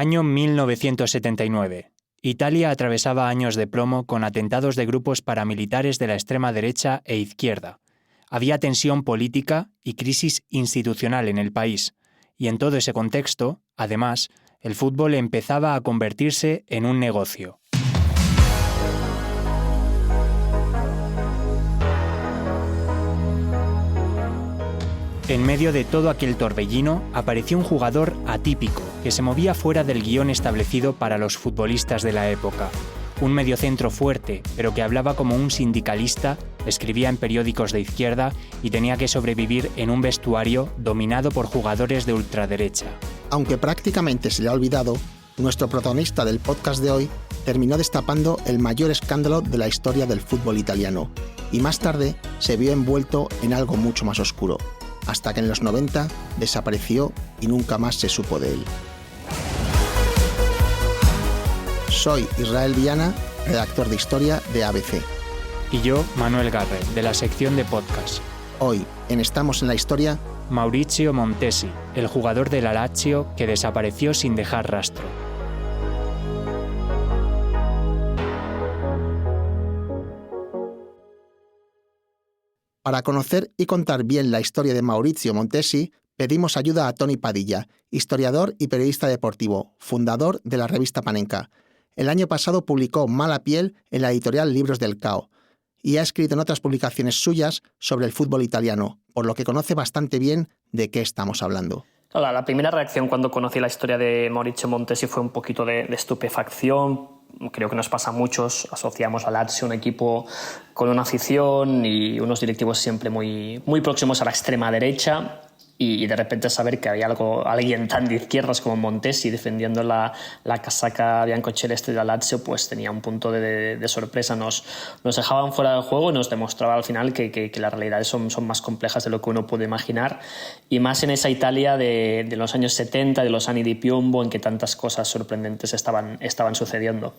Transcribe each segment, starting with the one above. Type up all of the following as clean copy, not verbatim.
Año 1979. Italia atravesaba años de plomo con atentados de grupos paramilitares de la extrema derecha e izquierda. Había tensión política y crisis institucional en el país, y en todo ese contexto, además, el fútbol empezaba a convertirse en un negocio. En medio de todo aquel torbellino apareció un jugador atípico que se movía fuera del guión establecido para los futbolistas de la época. Un mediocentro fuerte, pero que hablaba como un sindicalista, escribía en periódicos de izquierda y tenía que sobrevivir en un vestuario dominado por jugadores de ultraderecha. Aunque prácticamente se le ha olvidado, nuestro protagonista del podcast de hoy terminó destapando el mayor escándalo de la historia del fútbol italiano y más tarde se vio envuelto en algo mucho más oscuro, hasta que en los 90 desapareció y nunca más se supo de él. Soy Israel Viana, redactor de historia de ABC. Y yo, Manuel Garre, de la sección de podcast. Hoy, en Estamos en la Historia, Maurizio Montesi, el jugador de la Lazio que desapareció sin dejar rastro. Para conocer y contar bien la historia de Maurizio Montesi, pedimos ayuda a Tony Padilla, historiador y periodista deportivo, fundador de la revista Panenka. El año pasado publicó Mala piel en la editorial Libros del Cao y ha escrito en otras publicaciones suyas sobre el fútbol italiano, por lo que conoce bastante bien de qué estamos hablando. La primera reacción cuando conocí la historia de Maurizio Montesi fue un poquito de estupefacción. Creo que nos pasa a muchos, asociamos al Lazio un equipo con una afición y unos directivos siempre muy próximos a la extrema derecha, y de repente saber que había alguien tan de izquierdas como Montesi defendiendo la casaca biancoceleste de la Lazio, pues tenía un punto de sorpresa. Nos dejaban fuera del juego y nos demostraba al final que las realidades son más complejas de lo que uno puede imaginar, y más en esa Italia de los años 70, de los anni di piombo, en que tantas cosas sorprendentes estaban sucediendo.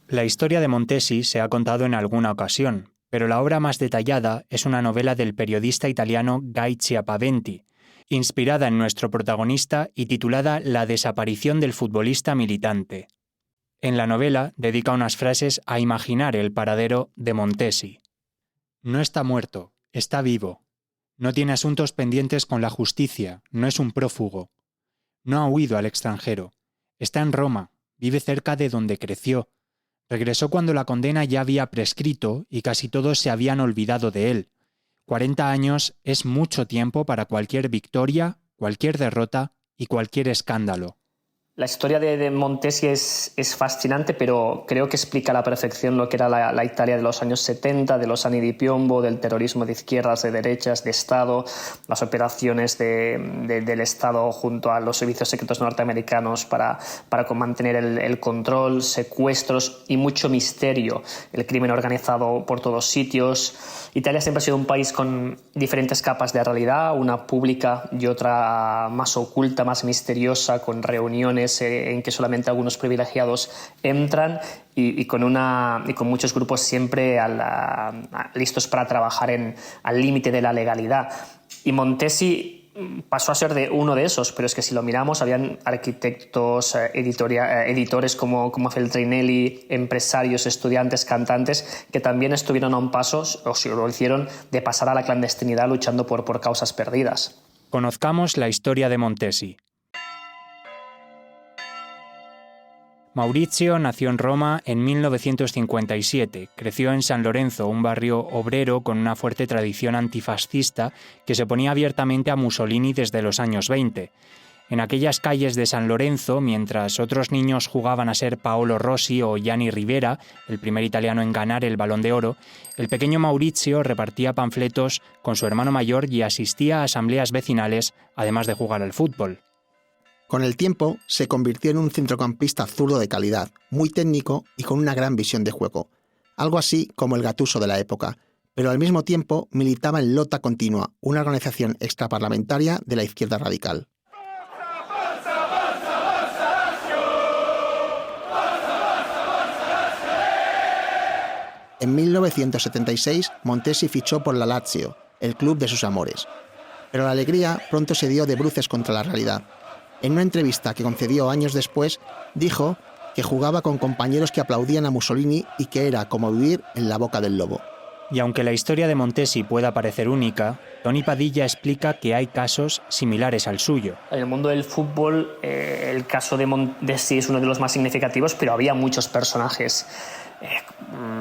La historia de Montesi se ha contado en alguna ocasión, pero la obra más detallada es una novela del periodista italiano Guy Chiappaventi, inspirada en nuestro protagonista y titulada La desaparición del futbolista militante. En la novela dedica unas frases a imaginar el paradero de Montesi. No está muerto, está vivo. No tiene asuntos pendientes con la justicia, no es un prófugo. No ha huido al extranjero. Está en Roma, vive cerca de donde creció. Regresó cuando la condena ya había prescrito y casi todos se habían olvidado de él. 40 años es mucho tiempo para cualquier victoria, cualquier derrota y cualquier escándalo. La historia de Montesi es fascinante, pero creo que explica a la perfección lo que era la Italia de los años 70, de los anni di piombo, del terrorismo de izquierdas, de derechas, de Estado, las operaciones del Estado junto a los servicios secretos norteamericanos para mantener el control, secuestros y mucho misterio, el crimen organizado por todos sitios. Italia siempre ha sido un país con diferentes capas de realidad, una pública y otra más oculta, más misteriosa, con reuniones en que solamente algunos privilegiados entran y con muchos grupos siempre listos para trabajar al límite de la legalidad. Y Montesi pasó a ser uno de esos, pero es que si lo miramos, habían arquitectos, editores como Feltrinelli, empresarios, estudiantes, cantantes, que también estuvieron a un paso, o si lo hicieron, de pasar a la clandestinidad luchando por causas perdidas. Conozcamos la historia de Montesi. Maurizio nació en Roma en 1957, creció en San Lorenzo, un barrio obrero con una fuerte tradición antifascista que se oponía abiertamente a Mussolini desde los años 20. En aquellas calles de San Lorenzo, mientras otros niños jugaban a ser Paolo Rossi o Gianni Rivera, el primer italiano en ganar el Balón de Oro, el pequeño Maurizio repartía panfletos con su hermano mayor y asistía a asambleas vecinales, además de jugar al fútbol. Con el tiempo, se convirtió en un centrocampista zurdo de calidad, muy técnico y con una gran visión de juego. Algo así como el Gattuso de la época, pero al mismo tiempo militaba en Lotta Continua, una organización extraparlamentaria de la izquierda radical. En 1976, Montesi fichó por la Lazio, el club de sus amores. Pero la alegría pronto se dio de bruces contra la realidad. En una entrevista que concedió años después, dijo que jugaba con compañeros que aplaudían a Mussolini y que era como vivir en la boca del lobo. Y aunque la historia de Montesi pueda parecer única, Tony Padilla explica que hay casos similares al suyo. En el mundo del fútbol, el caso de Montesi es uno de los más significativos, pero había muchos personajes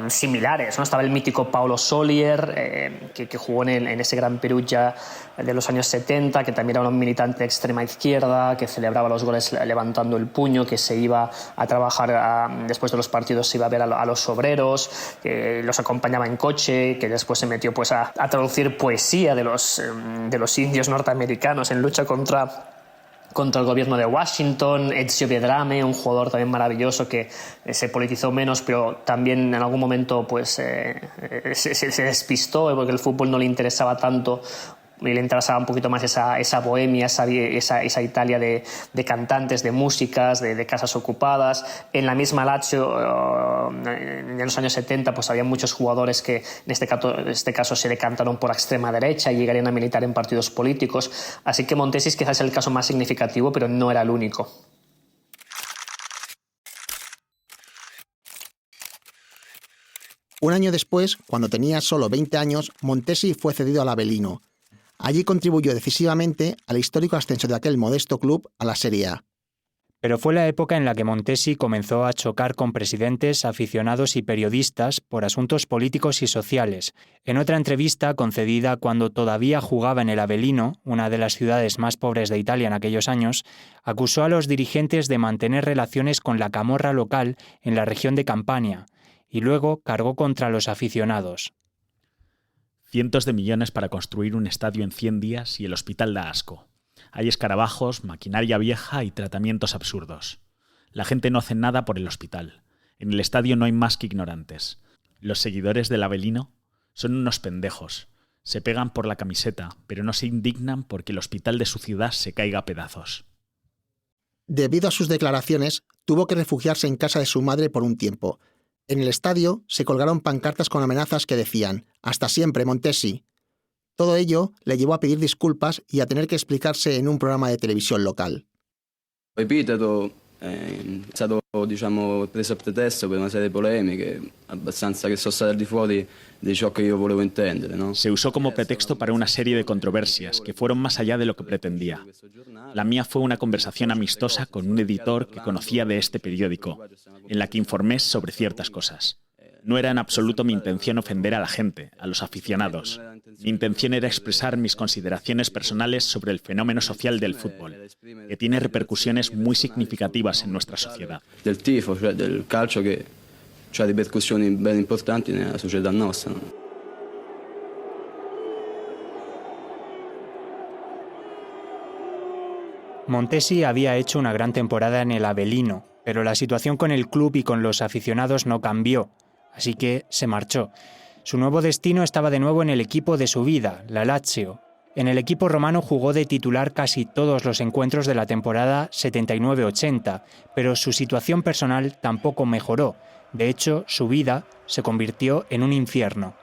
similares, ¿no? Estaba el mítico Paolo Solier, que jugó en ese Gran Perugia de los años 70, que también era un militante de extrema izquierda, que celebraba los goles levantando el puño, que se iba a trabajar después de los partidos, se iba a ver a los obreros, que los acompañaba en coche, que después se metió pues, a traducir poesía de los indios norteamericanos en lucha contra el gobierno de Washington. Ezio Vedrame, un jugador también maravilloso que se politizó menos, pero también en algún momento pues, se despistó porque el fútbol no le interesaba tanto y le interesaba un poquito más esa bohemia, esa Italia de cantantes, de músicas, de casas ocupadas. En la misma Lazio, en los años 70, pues había muchos jugadores que en este caso se decantaron por extrema derecha y llegarían a militar en partidos políticos. Así que Montesi quizás es el caso más significativo, pero no era el único. Un año después, cuando tenía solo 20 años, Montesi fue cedido al Avellino. Allí contribuyó decisivamente al histórico ascenso de aquel modesto club a la Serie A. Pero fue la época en la que Montesi comenzó a chocar con presidentes, aficionados y periodistas por asuntos políticos y sociales. En otra entrevista concedida cuando todavía jugaba en el Avellino, una de las ciudades más pobres de Italia en aquellos años, acusó a los dirigentes de mantener relaciones con la camorra local en la región de Campania y luego cargó contra los aficionados. Cientos de millones para construir un estadio en 100 días y el hospital da asco. Hay escarabajos, maquinaria vieja y tratamientos absurdos. La gente no hace nada por el hospital. En el estadio no hay más que ignorantes. Los seguidores del Avellino son unos pendejos. Se pegan por la camiseta, pero no se indignan porque el hospital de su ciudad se caiga a pedazos. Debido a sus declaraciones, tuvo que refugiarse en casa de su madre por un tiempo. En el estadio se colgaron pancartas con amenazas que decían «Hasta siempre, Montesi». Todo ello le llevó a pedir disculpas y a tener que explicarse en un programa de televisión local. Epiteto è stato, preso a pretesto per una serie di polemiche abbastanza che sono state al di fuori di ciò che io volevo intendere, ¿no? Se usó como pretexto para una serie de controversias que fueron más allá de lo que pretendía. La mía fue una conversación amistosa con un editor que conocía de este periódico, en la que informé sobre ciertas cosas. No era en absoluto mi intención ofender a la gente, a los aficionados. Mi intención era expresar mis consideraciones personales sobre el fenómeno social del fútbol, que tiene repercusiones muy significativas en nuestra sociedad. Del tifo, cioè del calcio, che ha ripercussioni ben importanti nella società nostra. Montesi había hecho una gran temporada en el Avellino, pero la situación con el club y con los aficionados no cambió, así que se marchó. Su nuevo destino estaba de nuevo en el equipo de su vida, la Lazio. En el equipo romano jugó de titular casi todos los encuentros de la temporada 79-80, pero su situación personal tampoco mejoró. De hecho, su vida se convirtió en un infierno.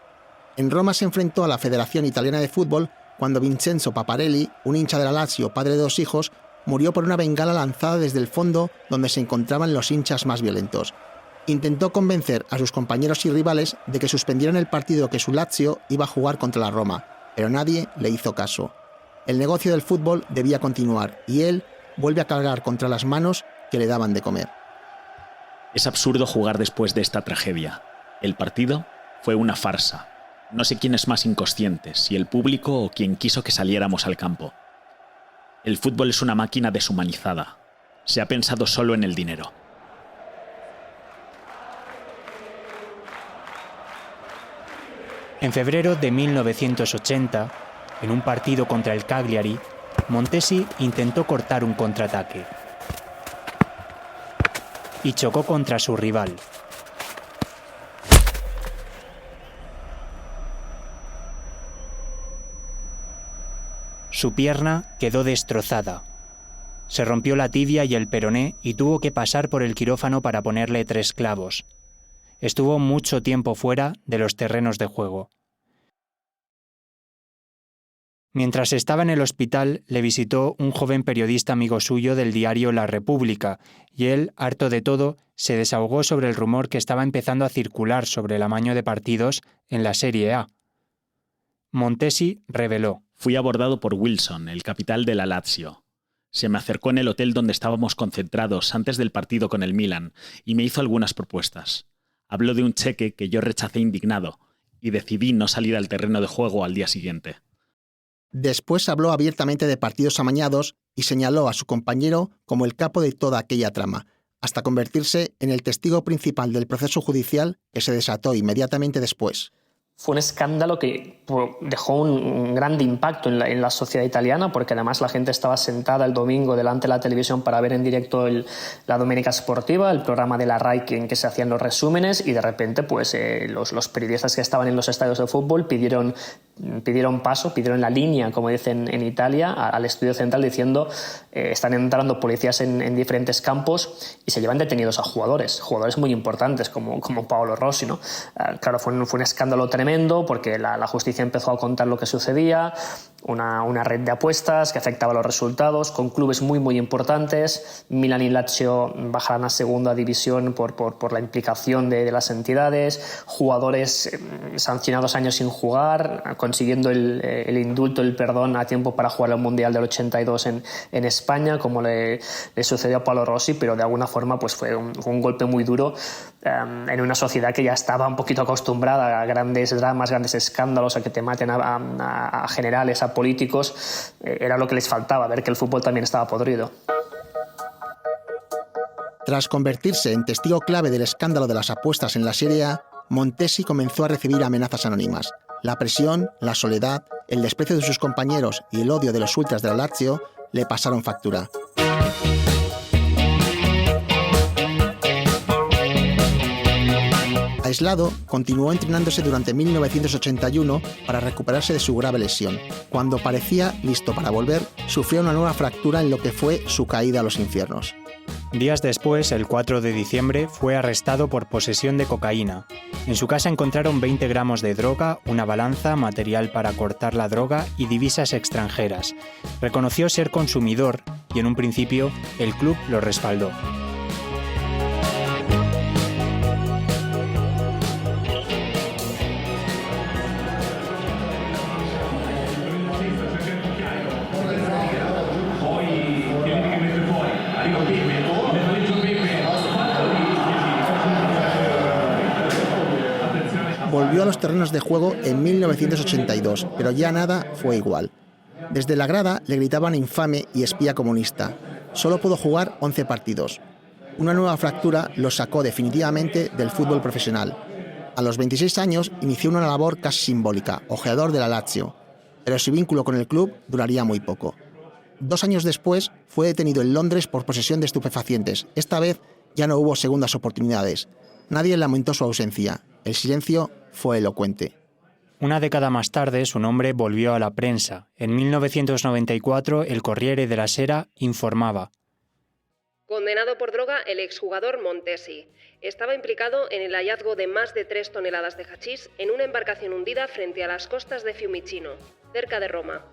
En Roma se enfrentó a la Federación Italiana de Fútbol cuando Vincenzo Paparelli, un hincha de la Lazio, padre de 2 hijos, murió por una bengala lanzada desde el fondo donde se encontraban los hinchas más violentos. Intentó convencer a sus compañeros y rivales de que suspendieran el partido que su Lazio iba a jugar contra la Roma, pero nadie le hizo caso. El negocio del fútbol debía continuar y él vuelve a cargar contra las manos que le daban de comer. Es absurdo jugar después de esta tragedia. El partido fue una farsa. No sé quién es más inconsciente, si el público o quien quiso que saliéramos al campo. El fútbol es una máquina deshumanizada. Se ha pensado solo en el dinero. En febrero de 1980, en un partido contra el Cagliari, Montesi intentó cortar un contraataque y chocó contra su rival. Su pierna quedó destrozada. Se rompió la tibia y el peroné y tuvo que pasar por el quirófano para ponerle 3 clavos. Estuvo mucho tiempo fuera de los terrenos de juego. Mientras estaba en el hospital, le visitó un joven periodista amigo suyo del diario La República, y él, harto de todo, se desahogó sobre el rumor que estaba empezando a circular sobre el amaño de partidos en la Serie A. Montesi reveló: Fui abordado por Wilson, el capitán de la Lazio. Se me acercó en el hotel donde estábamos concentrados antes del partido con el Milan y me hizo algunas propuestas. Habló de un cheque que yo rechacé indignado y decidí no salir al terreno de juego al día siguiente. Después habló abiertamente de partidos amañados y señaló a su compañero como el capo de toda aquella trama, hasta convertirse en el testigo principal del proceso judicial que se desató inmediatamente después. Fue un escándalo que dejó un gran impacto en la sociedad italiana, porque además la gente estaba sentada el domingo delante de la televisión para ver en directo la Domenica Sportiva, el programa de la RAI en que se hacían los resúmenes, y de repente pues, los periodistas que estaban en los estadios de fútbol pidieron la línea, como dicen en Italia, al estudio central diciendo están entrando policías en diferentes campos y se llevan detenidos a jugadores muy importantes como Paolo Rossi, ¿no? Claro, fue un escándalo tremendo porque la justicia empezó a contar lo que sucedía, una red de apuestas que afectaba los resultados con clubes muy importantes. Milan y Lazio bajarán a segunda división por la implicación de las entidades, jugadores sancionados años sin jugar, consiguiendo el indulto, el perdón a tiempo para jugar el Mundial del 82 en España, como le sucedió a Paolo Rossi, pero de alguna forma pues fue un golpe muy duro en una sociedad que ya estaba un poquito acostumbrada a grandes dramas, grandes escándalos, a que te maten a generales, a políticos. Era lo que les faltaba, ver que el fútbol también estaba podrido. Tras convertirse en testigo clave del escándalo de las apuestas en la Serie A, Montesi comenzó a recibir amenazas anónimas. La presión, la soledad, el desprecio de sus compañeros y el odio de los ultras de la Lazio le pasaron factura. Aislado, continuó entrenándose durante 1981 para recuperarse de su grave lesión. Cuando parecía listo para volver, sufrió una nueva fractura en lo que fue su caída a los infiernos. Días después, el 4 de diciembre, fue arrestado por posesión de cocaína. En su casa encontraron 20 gramos de droga, una balanza, material para cortar la droga y divisas extranjeras. Reconoció ser consumidor y en un principio el club lo respaldó. Volvió a los terrenos de juego en 1982, pero ya nada fue igual. Desde la grada le gritaban infame y espía comunista. Solo pudo jugar 11 partidos. Una nueva fractura lo sacó definitivamente del fútbol profesional. A los 26 años inició una labor casi simbólica, ojeador de la Lazio, pero su vínculo con el club duraría muy poco. 2 años después fue detenido en Londres por posesión de estupefacientes. Esta vez ya no hubo segundas oportunidades. Nadie lamentó su ausencia. El silencio fue elocuente. Una década más tarde, su nombre volvió a la prensa. En 1994, el Corriere della Sera informaba: condenado por droga el exjugador Montesi. Estaba implicado en el hallazgo de más de 3 toneladas de hachís en una embarcación hundida frente a las costas de Fiumicino, cerca de Roma.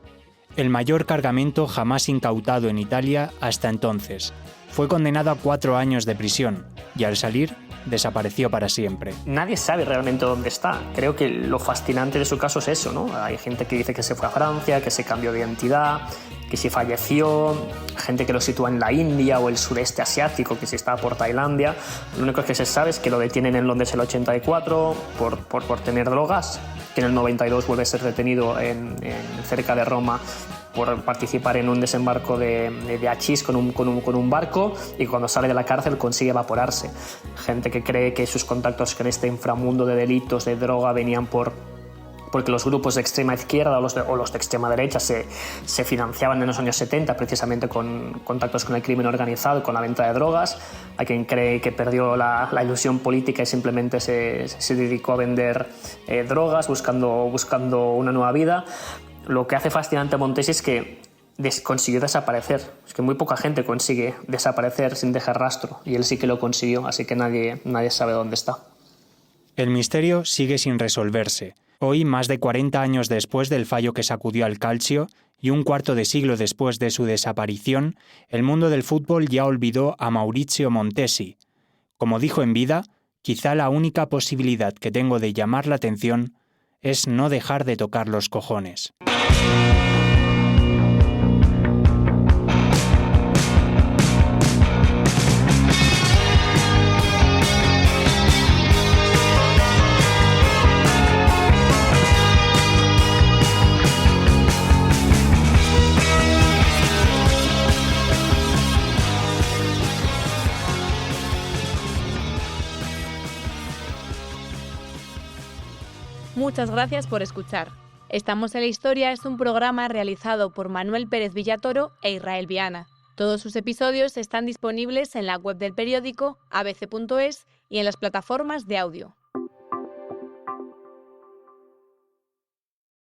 El mayor cargamento jamás incautado en Italia hasta entonces. Fue condenado a 4 años de prisión y al salir desapareció para siempre. Nadie sabe realmente dónde está. Creo que lo fascinante de su caso es eso, ¿no? Hay gente que dice que se fue a Francia, que se cambió de identidad, que si falleció, gente que lo sitúa en la India o el sureste asiático, que si está por Tailandia. Lo único que se sabe es que lo detienen en Londres el 84 por tener drogas, que en el 92 vuelve a ser detenido cerca de Roma por participar en un desembarco de hachís con un barco, y cuando sale de la cárcel consigue evaporarse. Gente que cree que sus contactos con este inframundo de delitos de droga venían porque los grupos de extrema izquierda o los de extrema derecha se financiaban en los años 70 precisamente con contactos con el crimen organizado y con la venta de drogas. Hay quien cree que perdió la ilusión política y simplemente se dedicó a vender drogas buscando una nueva vida. Lo que hace fascinante a Montesi es que consiguió desaparecer. Es que muy poca gente consigue desaparecer sin dejar rastro, y él sí que lo consiguió, así que nadie sabe dónde está. El misterio sigue sin resolverse. Hoy, más de 40 años después del fallo que sacudió al calcio y un cuarto de siglo después de su desaparición, el mundo del fútbol ya olvidó a Maurizio Montesi. Como dijo en vida, quizá la única posibilidad que tengo de llamar la atención es no dejar de tocar los cojones. Muchas gracias por escuchar. Estamos en la Historia es un programa realizado por Manuel Pérez Villatoro e Israel Viana. Todos sus episodios están disponibles en la web del periódico abc.es y en las plataformas de audio.